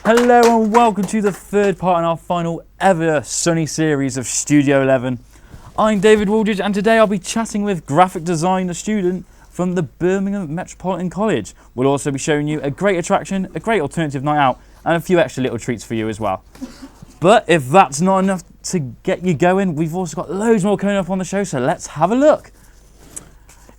Hello and welcome to the third part in our final ever Sunny series of Studio 11. I'm David Wooldridge and today I'll be chatting with graphic design student from the Birmingham Metropolitan College. We'll also be showing you a great attraction, a great alternative night out and a few extra little treats for you as well. But if that's not enough to get you going, we've also got loads more coming up on the show, so let's have a look.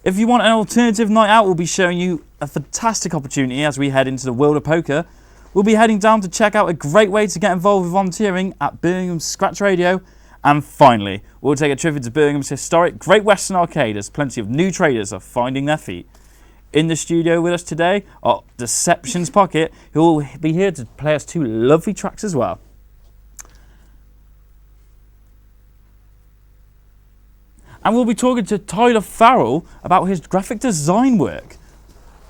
If you want an alternative night out, we'll be showing you a fantastic opportunity as we head into the world of poker. We'll be heading down to check out a great way to get involved with volunteering at Birmingham Scratch Radio. And finally, we'll take a trip into Birmingham's historic Great Western Arcade as plenty of new traders are finding their feet. In the studio with us today are Deceptions Pocket, who will be here to play us two lovely tracks as well. And we'll be talking to Tyler Farrell about his graphic design work.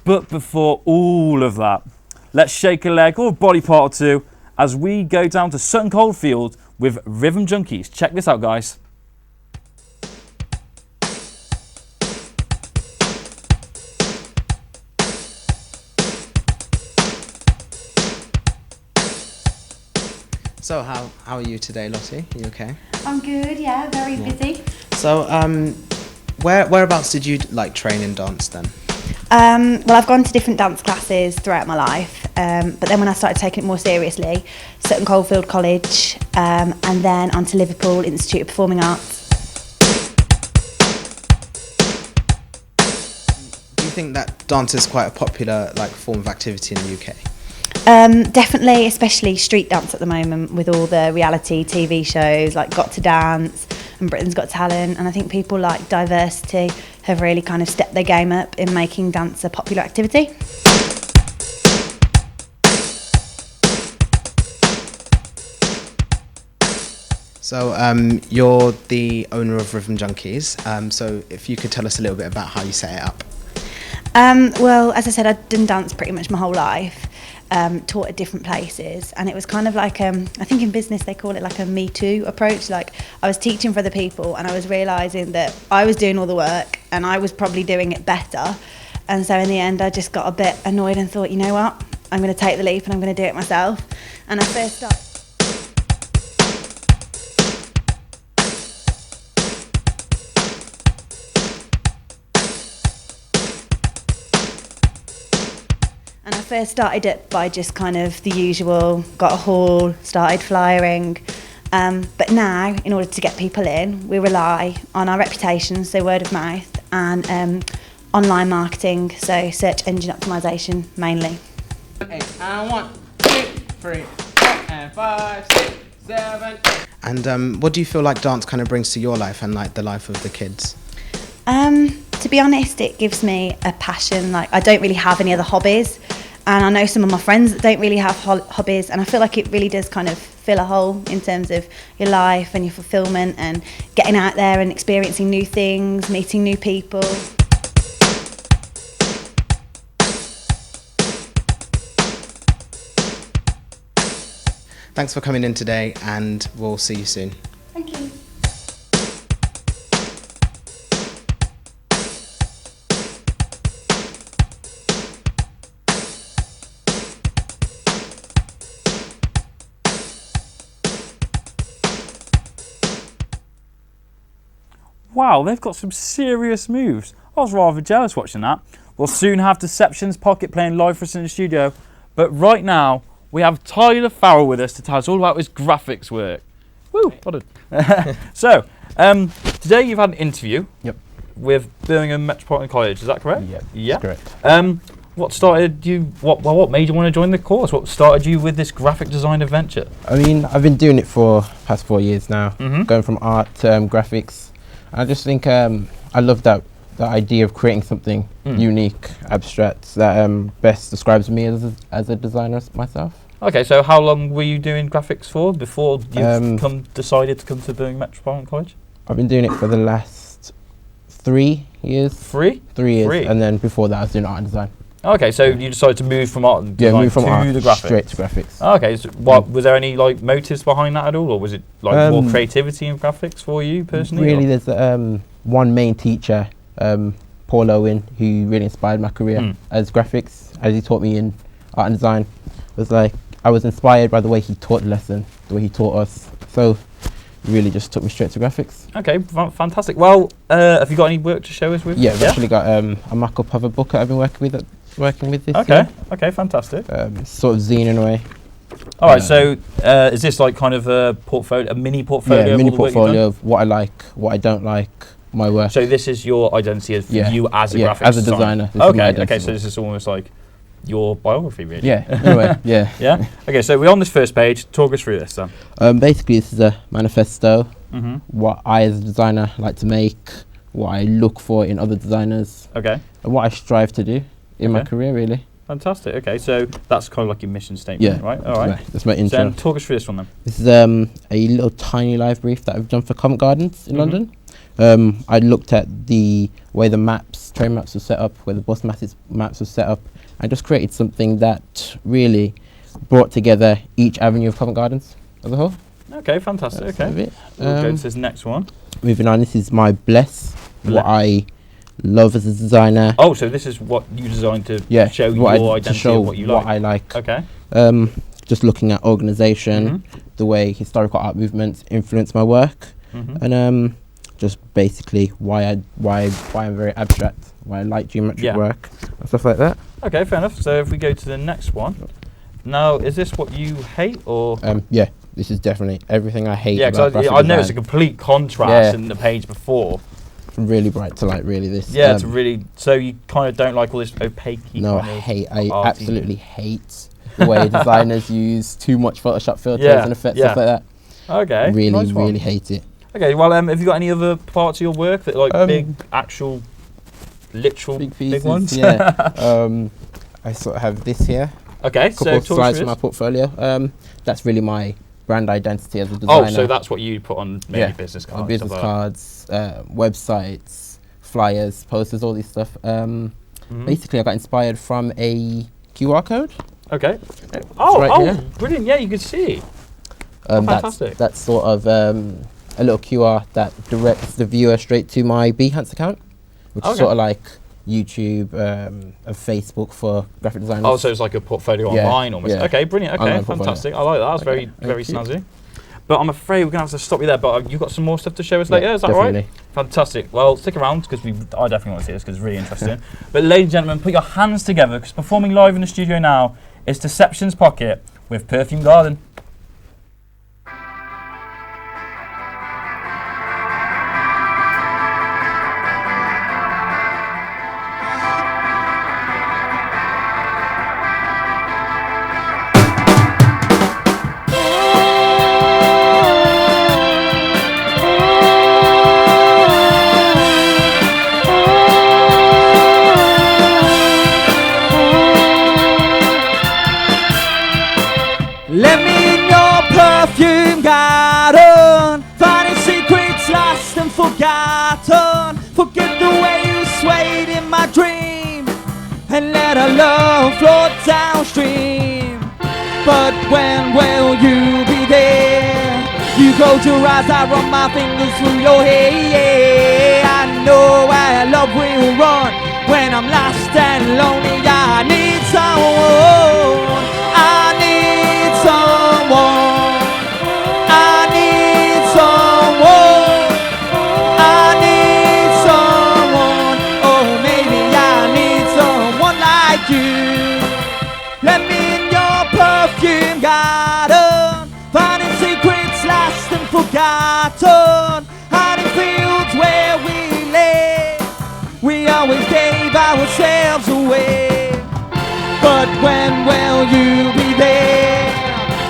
But before all of that, let's shake a leg or a body part or two as we go down to Sutton Coldfield with Rhythm Junkies. Check this out, guys. So how are you today, Lottie? Are you okay? I'm good, yeah, very busy. So whereabouts did you train in dance then? Well, I've gone to different dance classes throughout my life, but then when I started taking it more seriously, Sutton Coldfield College, and then on to Liverpool Institute of Performing Arts. Do you think that dance is quite a popular form of activity in the UK? Definitely, especially street dance at the moment with all the reality TV shows like Got to Dance and Britain's Got Talent, and I think people like Diversity have really kind of stepped their game up in making dance a popular activity. So you're the owner of Rhythm Junkies, so if you could tell us a little bit about how you set it up. Well, as I said, I've done dance pretty much my whole life. Taught at different places, and it was kind of like I think in business they call it like a Me Too approach. Like I was teaching for other people and I was realising that I was doing all the work and I was probably doing it better, and so in the end I just got a bit annoyed and thought, you know what, I'm going to take the leap and I'm going to do it myself. And I first started it by just kind of the usual, got a hall, started flyering. But now, in order to get people in, we rely on our reputation, so word of mouth, and online marketing, so search engine optimization mainly. 1, 2, 3, 4, and 5, 6, 7. And what do you feel like dance kind of brings to your life and the life of the kids? To be honest, it gives me a passion. I don't really have any other hobbies. And I know some of my friends that don't really have hobbies, and I feel like it really does kind of fill a hole in terms of your life and your fulfilment and getting out there and experiencing new things, meeting new people. Thanks for coming in today, and we'll see you soon. Thank you. Wow, they've got some serious moves. I was rather jealous watching that. We'll soon have Deceptions Pocket playing live for us in the studio, but right now we have Tyler Farrell with us to tell us all about his graphics work. Woo, well done. So, today you've had an interview with Birmingham Metropolitan College, is that correct? Yeah, that's correct. What started you, what made you want to join the course? What started you with this graphic design adventure? I mean, I've been doing it for past 4 years now, going from art to graphics. I just think I love that idea of creating something unique, abstract, that best describes me as a designer myself. Okay, so how long were you doing graphics for before you decided to come to Birmingham Metropolitan College? I've been doing it for the last 3 years. 3? 3 years, and then before that I was doing art and design. Okay, so you decided to move from art and design to the graphics? Straight to graphics. Okay, so was there any motives behind that at all, or was it more creativity in graphics for you personally? Really, there's one main teacher, Paul Owen, who really inspired my career as graphics, as he taught me in art and design. Was I was inspired by the way he taught the lesson, the way he taught us. So really just took me straight to graphics. Okay, fantastic. Well, have you got any work to show us with? Yeah, I've actually got a mock-up of a book that I've been working with this Okay, year. okay, fantastic. Sort of zine in a way. All right, so is this like kind of a portfolio, a mini portfolio? Yeah, of mini all the work you've portfolio done? of what I like, what I don't like, my work. So this is your identity as you as a graphic as a designer. This is my Okay, identity. okay, so this is almost like your biography, really. Yeah, in a way, yeah. Yeah. Okay, so we're on this first page. Talk us through this, then. Basically, this is a manifesto. Mm-hmm. What I, as a designer, like to make, what I look for in other designers, Okay. and what I strive to do in my Okay. career, really. Fantastic. Okay, so that's kind of like your mission statement, Yeah. right? All right. That's my So intro. then talk us through this one then. This is a little tiny live brief that I've done for Covent Gardens in Mhm. London. I looked at the way the train maps were set up, where the bus maps were set up, and just created something that really brought together each avenue of Covent Gardens as a whole. Okay, fantastic. That's Okay. sort of it. We'll go to this next one. Moving on, this is my bless, Bless. what I love as a designer. Oh, so this is what you designed to Yeah, show what your to identity show and what you what like. I like. Okay. Just looking at organization, Mhm. the way historical art movements influence my work, Mhm. and just basically why I'm very abstract, why I like geometric Yeah. work and stuff like that. Okay, fair enough. So if we go to the next one. Now, is this what you hate or? Yeah, this is definitely everything I hate. Yeah, about because graphic I know it's a design. complete contrast Yeah. in the page before. From really bright to light. Really, this. Yeah, it's really. So you kind of don't like all this opaque. No, I kind of hate. I arty- absolutely hate the way designers use too much Photoshop filters Yeah, and effects, yeah. stuff like that. Okay. Really, nice one. really hate it. Okay. Well, have you got any other parts of your work that like big, actual, literal, Big pieces. ones? Yeah. I sort of have this here. Okay. Couple So of talk slides through from my this. portfolio. That's really my brand identity as a designer. Oh, so that's what you put on maybe business cards. business stuff like cards, websites, flyers, posters, all this stuff. that. Mhm. Basically, I got inspired from a QR code. Okay. Oh, right oh, here. brilliant! Yeah, you can see. Fantastic. That's sort of a little QR that directs the viewer straight to my Behance account, which Okay. is sort of like YouTube, and Facebook for graphic designers. Oh, so it's like a portfolio Yeah, online almost. yeah. Okay, brilliant. Okay, Online portfolio. fantastic. I like that. That's Okay, very thank you. snazzy. But I'm afraid we're gonna have to stop you there. But you've got some more stuff to show us Yeah, later. Is that definitely. right? Fantastic. Well, stick around because I definitely want to see this because it's really interesting. But ladies and gentlemen, put your hands together because performing live in the studio now is Deception's Pocket with Perfume Garden. Let me in your perfume garden, finding secrets lost and forgotten. Forget the way you swayed in my dream, and let our love float downstream. But when will you be there? You close your eyes, I run my fingers through your hair. I know where love will run when I'm lost and lonely. I need someone. I need someone. I need someone. I need someone. Oh, maybe I need someone like you. Let me in your perfume garden, finding secrets lost and forgotten, hiding fields where we lay. We always gave ourselves away. But when will you be there?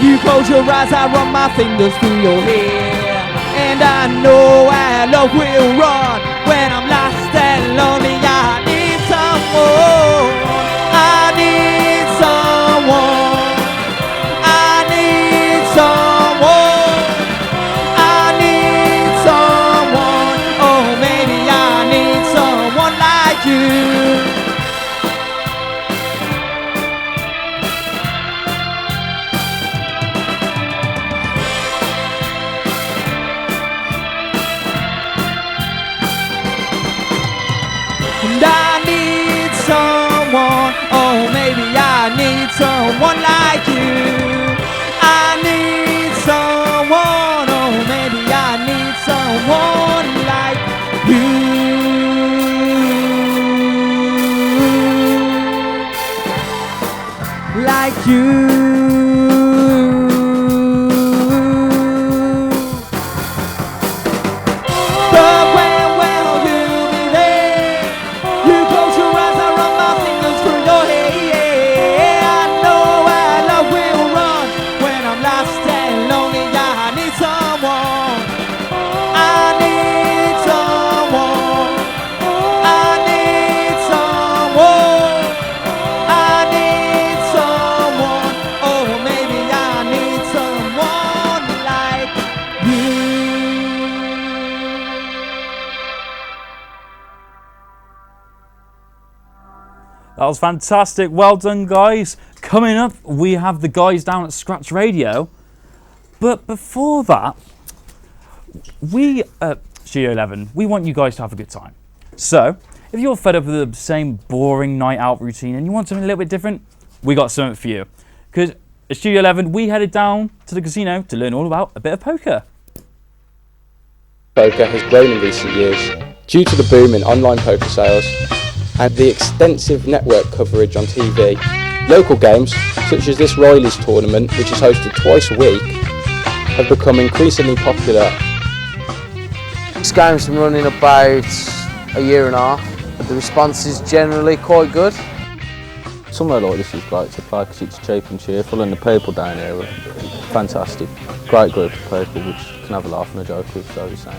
You close your eyes, I run my fingers through your hair. And I know where love will run when I'm lost and lonely. I need someone. I need someone. I need someone. I need someone. Oh, maybe I need someone like you. And I need someone, oh maybe I need someone like you. like you. But when will you be there? You close your eyes, I run my fingers through your hair. I know where love will run when I'm lost and lonely. I need someone. I need someone. I need someone. I need someone. Oh, maybe I need someone like you. That was fantastic. Well done, guys. Coming up, we have the guys down at Scratch Radio. But before that, we at Studio 11, we want you guys to have a good time. So, if you're fed up with the same boring night out routine and you want something a little bit different, we got something for you. Because at Studio 11, we headed down to the casino to learn all about a bit of poker. Poker has grown in recent years due to the boom in online poker sales and the extensive network coverage on TV. Local games, such as this Riley's tournament, which is hosted twice a week, have become increasingly popular. This game's been running about a year and a half, but the response is generally quite good. Somewhere like this is great to play because it's cheap and cheerful, and the people down here are fantastic. Great group of people which can have a laugh and a joke with, so the same.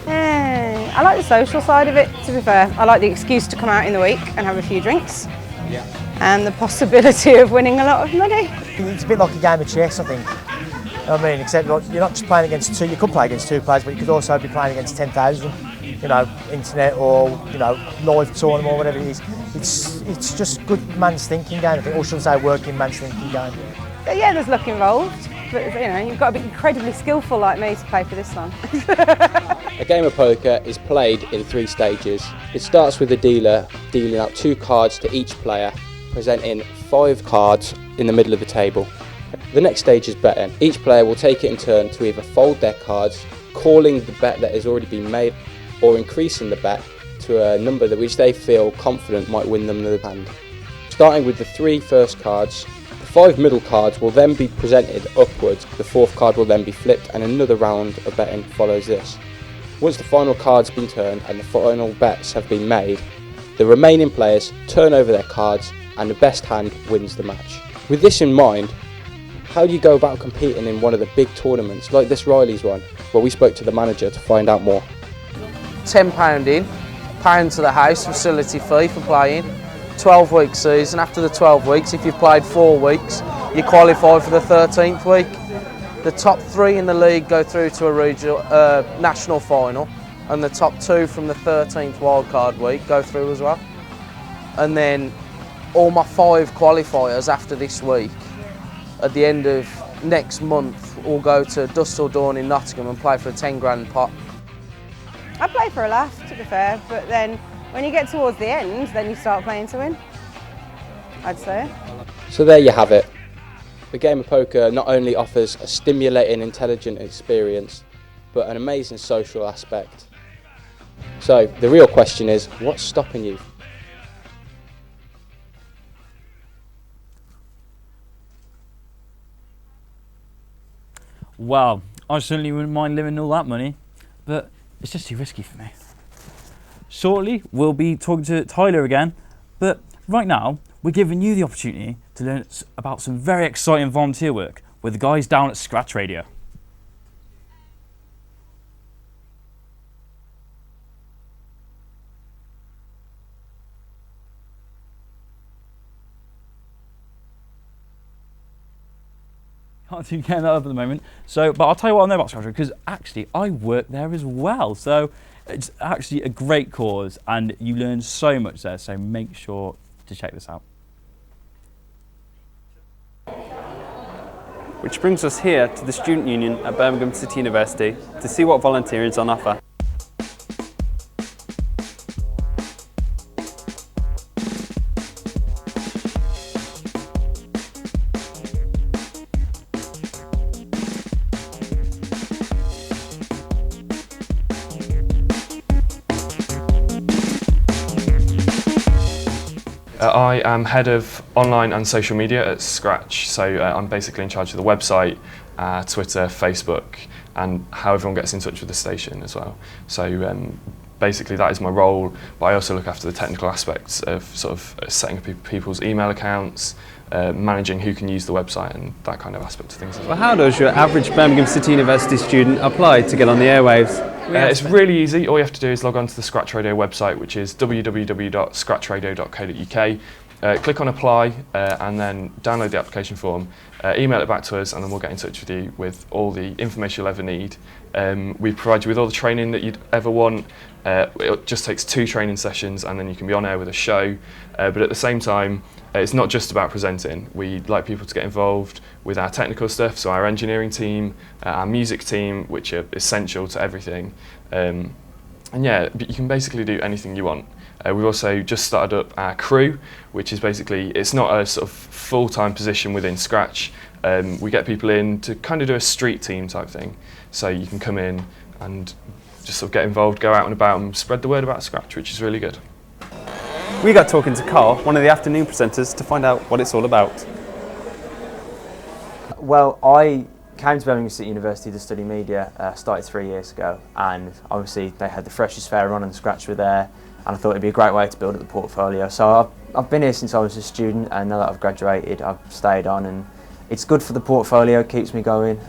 I like the social side of it, to be fair. I like the excuse to come out in the week and have a few drinks. Yeah. And the possibility of winning a lot of money. It's a bit like a game of chess, I think. You know what I mean? Except like, you're not just playing against two, you could play against two players, but you could also be playing against 10,000, you know, internet or, you know, live tournament or whatever it is. It's just good man's thinking game, I think, or should I say working man's thinking game. But yeah, there's luck involved, but you know, you've got to be incredibly skillful like me to play for this one. A game of poker is played in 3 stages. It starts with the dealer dealing out 2 cards to each player, presenting 5 cards in the middle of the table. The next stage is betting. Each player will take it in turn to either fold their cards, calling the bet that has already been made, or increasing the bet to a number that which they feel confident might win them the hand. Starting with the 3 first cards, the 5 middle cards will then be presented upwards. The 4th card will then be flipped, and another round of betting follows this. Once the final card's been turned and the final bets have been made, the remaining players turn over their cards and the best hand wins the match. With this in mind, how do you go about competing in one of the big tournaments like this Riley's one? Well, we spoke to the manager to find out more. £10 in, £1 to the house, facility fee for playing. 12-week season. After the 12 weeks, if you've played 4 weeks, you qualify for the 13th week. The top 3 in the league go through to a regional, national final, and the top 2 from the 13th wildcard week go through as well. And then all my 5 qualifiers after this week, at the end of next month, will go to Dusk Till Dawn in Nottingham and play for a 10 grand pot. I play for a laugh, to be fair, but then when you get towards the end, then you start playing to win, I'd say. So there you have it. The game of poker not only offers a stimulating, intelligent experience, but an amazing social aspect. So the real question is, what's stopping you? Well, I certainly wouldn't mind living all that money, but it's just too risky for me. Shortly, we'll be talking to Tyler again, but right now, we're giving you the opportunity to learn about some very exciting volunteer work with the guys down at Scratch Radio. Can't seem to get that up at the moment. So, but I'll tell you what I know about Scratch Radio, because actually I work there as well. So it's actually a great cause and you learn so much there. So make sure to check this out. Which brings us here to the Student Union at Birmingham City University to see what volunteering is on offer. I am head of online and social media at Scratch, so I'm basically in charge of the website, Twitter, Facebook, and how everyone gets in touch with the station as well. So basically that is my role, but I also look after the technical aspects of sort of setting up people's email accounts, managing who can use the website and that kind of aspect of things as well. Well, how does your average Birmingham City University student apply to get on the airwaves? It's really easy. All you have to do is log on to the Scratch Radio website, which is www.scratchradio.co.uk. Click on apply and then download the application form, email it back to us, and then we'll get in touch with you with all the information you'll ever need. We provide you with all the training that you'd ever want. It just takes 2 training sessions and then you can be on air with a show. But at the same time, it's not just about presenting. We'd like people to get involved with our technical stuff, so our engineering team, our music team, which are essential to everything. And yeah, you can basically do anything you want. We've also just started up our crew, which is basically, it's not a sort of full-time position within Scratch. We get people in to kind of do a street team type thing. So you can come in and just sort of get involved, go out and about and spread the word about Scratch, which is really good. We got talking to Carl, one of the afternoon presenters, to find out what it's all about. Well, I came to Birmingham City University to study media, started 3 years ago, and obviously they had the Freshers' Fair on and Scratch were there, and I thought it'd be a great way to build up the portfolio. So I've been here since I was a student, and now that I've graduated, I've stayed on, and it's good for the portfolio, keeps me going,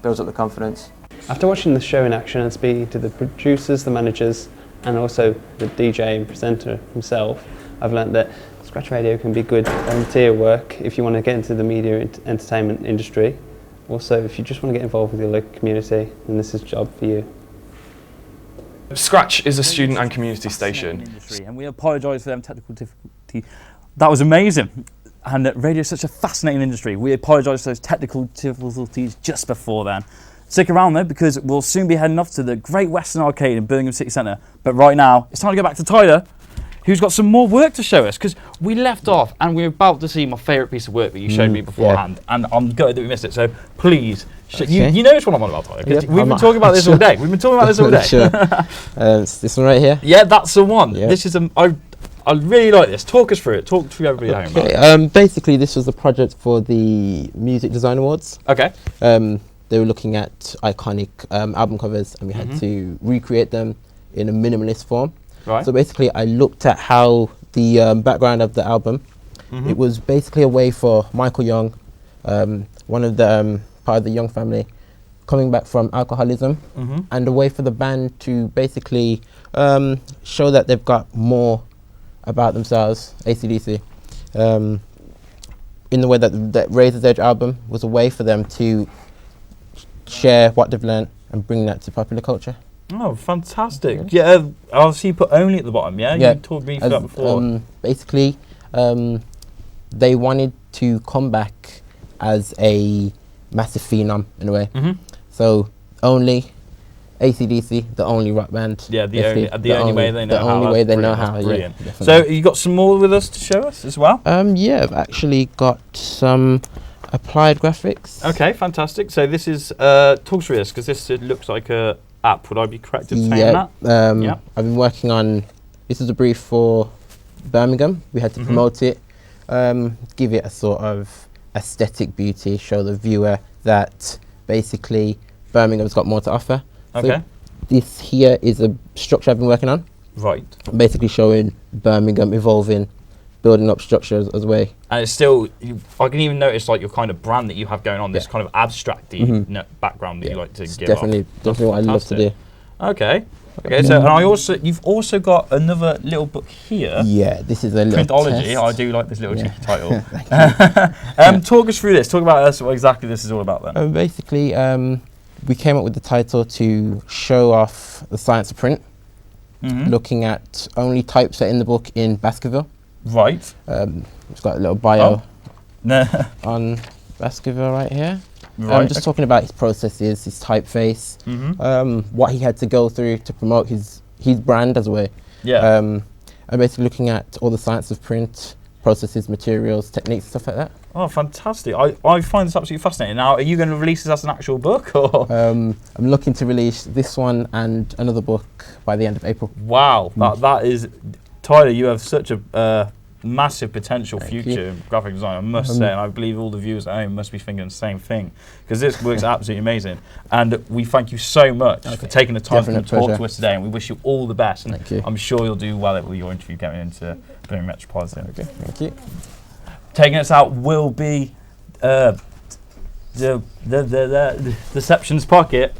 builds up the confidence. After watching the show in action and speaking to the producers, the managers, and also the DJ and presenter himself, I've learnt that Scratch Radio can be good volunteer work if you want to get into the media and entertainment industry. Also, if you just want to get involved with your local community, then this is a job for you. Scratch is a student and community station. And we apologise for them technical difficulty. That was amazing. And radio is such a fascinating industry. We apologise for those technical difficulties just before then. Stick around though, because we'll soon be heading off to the Great Western Arcade in Birmingham City Centre. But right now, it's time to go back to Tyler, who's got some more work to show us, because we left off and we were about to see my favourite piece of work that you showed me beforehand, and I'm gutted that we missed it. So please, you know which one I'm on about, Tyler, because we've been talking about this all day. We've been talking about this all day. It's this one right here? Yeah, that's the one. Yeah. This is I really like this. Talk us through it. Talk to everybody at home about it. Basically, this was a project for the Music Design Awards. Okay. They were looking at iconic album covers, and we had to recreate them in a minimalist form. Right. So basically, I looked at how the background of the album. It was basically a way for Michael Young, one of the part of the Young family, coming back from alcoholism, and a way for the band to basically show that they've got more about themselves. AC/DC, in the way that Razor's Edge album was a way for them to share what they've learned and bring that to popular culture. Oh, fantastic. Yeah, I'll see you put only at the bottom, yeah? You told me that before. Basically, they wanted to come back as a massive phenom in a way. So only AC/DC, the only rock band. Yeah, the only way they know how. The only way they know how, brilliant. Yeah, so you got some more with us to show us as well? Yeah, I've actually got some applied graphics. Okay, fantastic. So this is, talk us through this, because this looks like a app. Would I be correct in saying that? Yeah. I've been working on, this is a brief for Birmingham. We had to promote it, give it a sort of aesthetic beauty, show the viewer that basically Birmingham's got more to offer. Okay. So this here is a structure I've been working on. Right. Basically showing Birmingham evolving, building up structures as a way. And it's still, I can even notice like your kind of brand that you have going on, this kind of abstract-y background that you like to give Definitely what I love to do. Okay. Okay, so and you've also got another little book here. Yeah, this is a little Printology. test. I do like this little cheeky title. Talk us through this. Talk about us, what exactly this is all about then. Basically, we came up with the title to show off the science of print, looking at only typeset in the book in Baskerville. Right. It's got a little bio on Baskerville right here. Right. Just talking about his processes, his typeface, what he had to go through to promote his brand as a way. Yeah. And basically looking at all the science of print, processes, materials, techniques, stuff like that. Oh, fantastic. I find this absolutely fascinating. Now, are you going to release this as an actual book? Or? I'm looking to release this one and another book by the end of April. Wow. That is... Tyler, you have such a massive potential future in graphic design, I must say, and I believe all the viewers at home must be thinking the same thing, because this works absolutely amazing. And we thank you so much for taking the time to talk to us today, and we wish you all the best. And I'm sure you'll do well with your interview getting into Birmingham Metropolitan. Okay, thank you. Taking us out will be the Deceptions Pocket.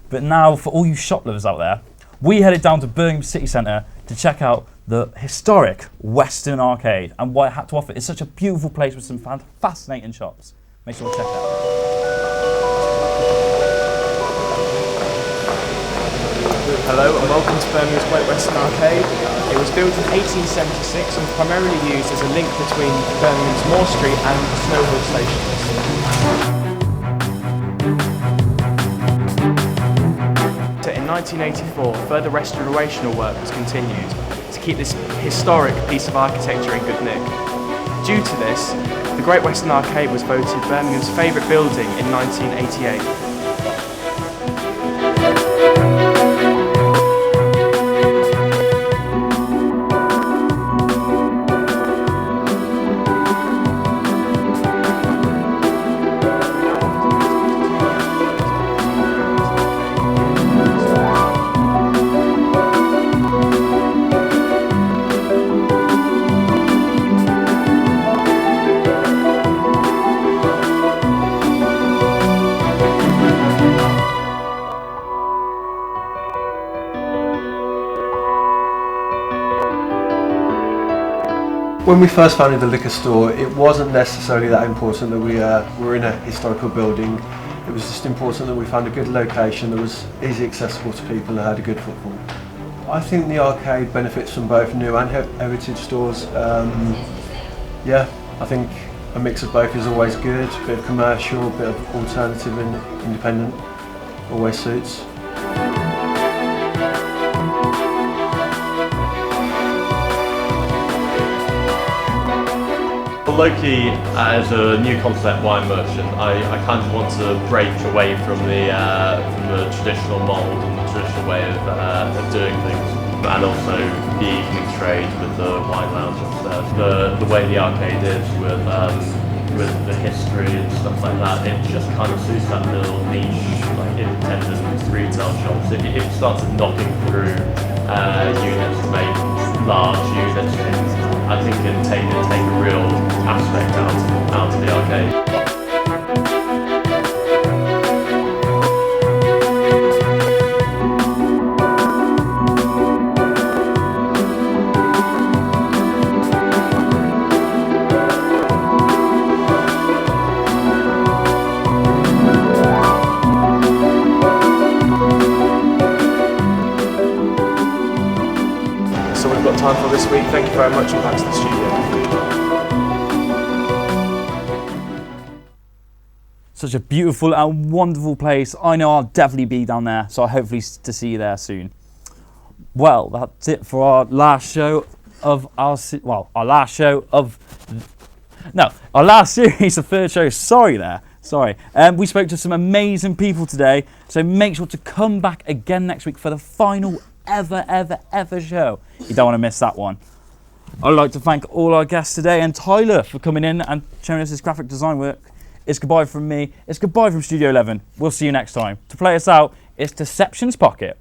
But now, for all you shop lovers out there, we headed down to Birmingham City Centre to check out the historic Western Arcade and what it had to offer. It's such a beautiful place with some fascinating shops. Make sure to check it out. Hello and welcome to Birmingham's Great Western Arcade. It was built in 1876 and primarily used as a link between Birmingham's Moore Street and Snow Hill stations. In 1984, further restorational work was continued to keep this historic piece of architecture in good nick. Due to this, the Great Western Arcade was voted Birmingham's favourite building in 1988. When we first founded the liquor store, it wasn't necessarily that important that we were in a historical building. It was just important that we found a good location that was easy accessible to people and had a good footfall. I think the arcade benefits from both new and heritage stores. Yeah, I think a mix of both is always good. A bit of commercial, a bit of alternative and independent always suits. Low-key, as a new concept wine merchant, I kind of want to break away from the traditional mould and the traditional way of doing things, and also the evening trade with the wine lounge upstairs. The way the arcade is with the history and stuff like that, it just kind of suits that little niche, like independent retail shops. It starts knocking through units to make large units. I think it can take a real aspect out of the arcade. So we've got time for this week. Thank you very much and back to the studio. Such a beautiful and wonderful place. I know I'll definitely be down there, so I hopefully to see you there soon. Well, that's it for our last show of our series, the third show. Sorry. We spoke to some amazing people today, so make sure to come back again next week for the final ever show. You don't want to miss that one. I'd like to thank all our guests today and Tyler for coming in and showing us his graphic design work. It's goodbye from me. It's goodbye from Studio 11. We'll see you next time. To play us out, it's Deceptions Pocket.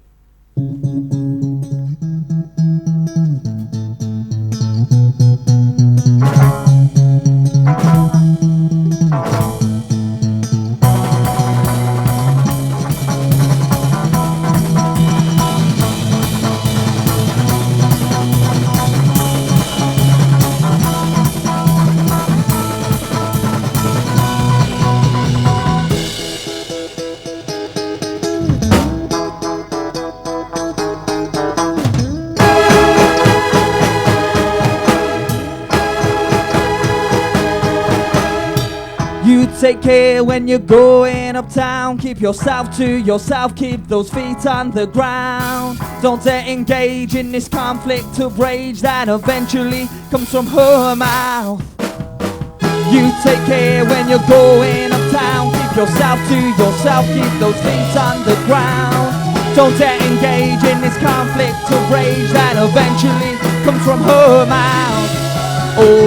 Take care when you're going uptown. Keep yourself to yourself, keep those feet on the ground. Don't engage in this conflict of rage that eventually comes from her mouth. You take care when you're going uptown. Keep yourself to yourself, keep those feet on the ground. Don't engage in this conflict of rage that eventually comes from her mouth. Oh,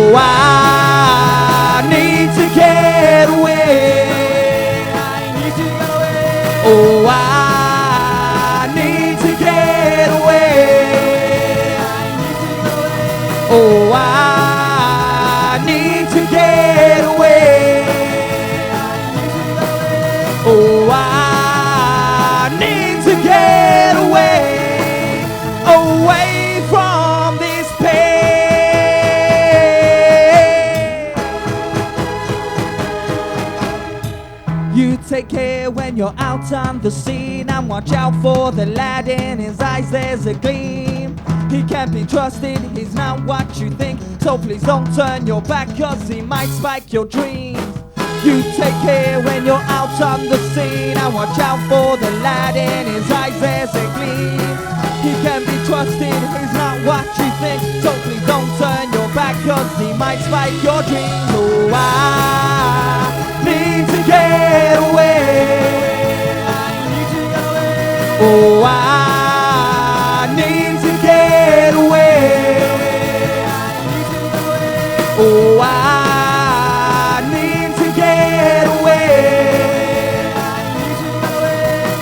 take care when you're out on the scene, and watch out for the lad in his eyes, there's a gleam. He can't be trusted, he's not what you think, so please don't turn your back, cause he might spike your dreams. You take care when you're out on the scene, and watch out for the lad in his eyes, there's a gleam. He can't be trusted, he's not what you think, so please don't turn your back, cause he might spike your dreams. Oh, I need to get away. Oh, I need to get away. Oh, I need to get away.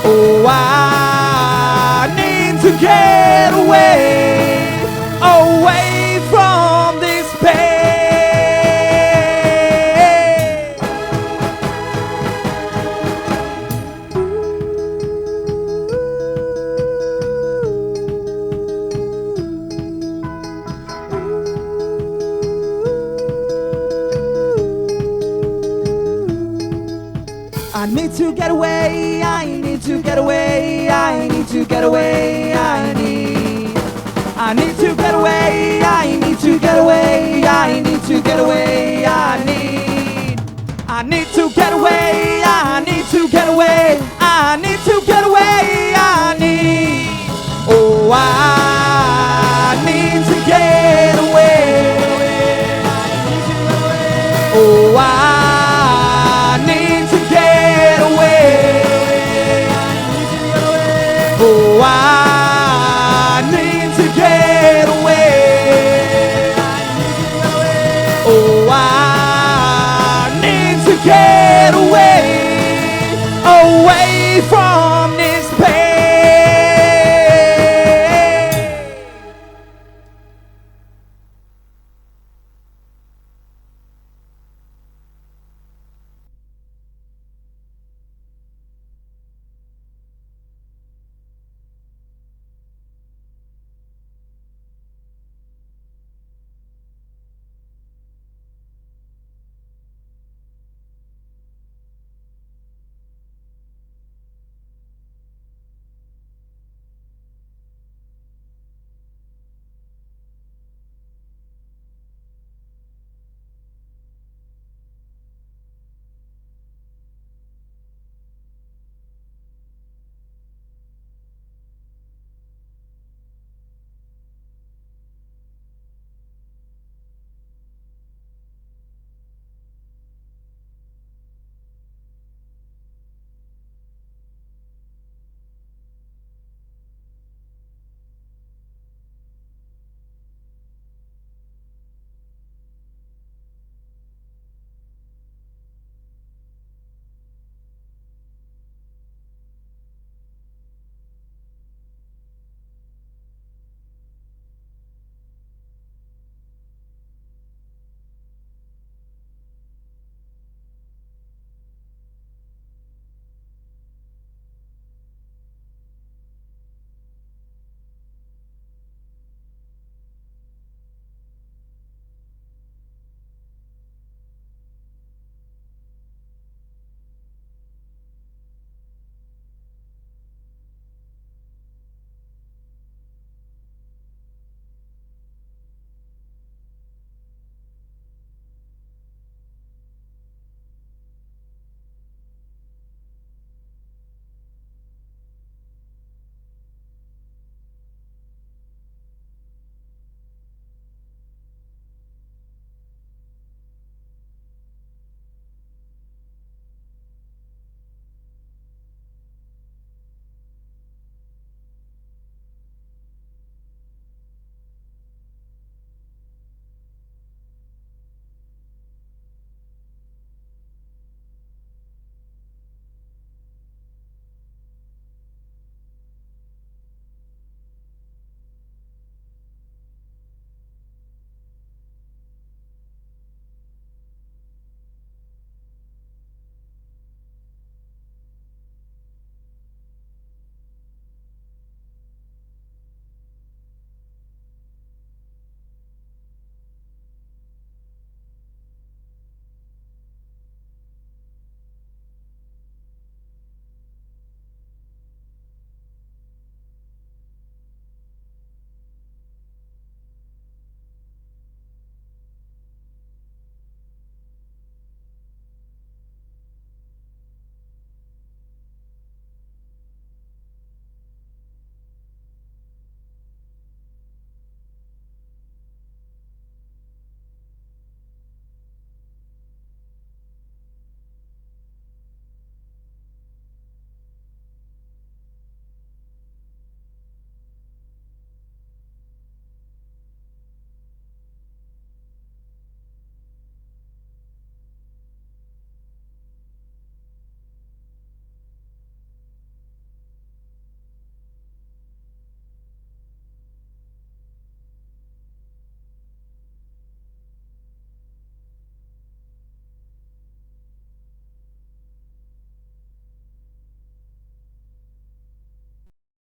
Oh, I need to get away, away from this pain. I need to get away, I need to get away, I need to get away, I need to get away, I need to get away, I need to get away, I need to get away, I need to get away, I need to get away, I need, oh, I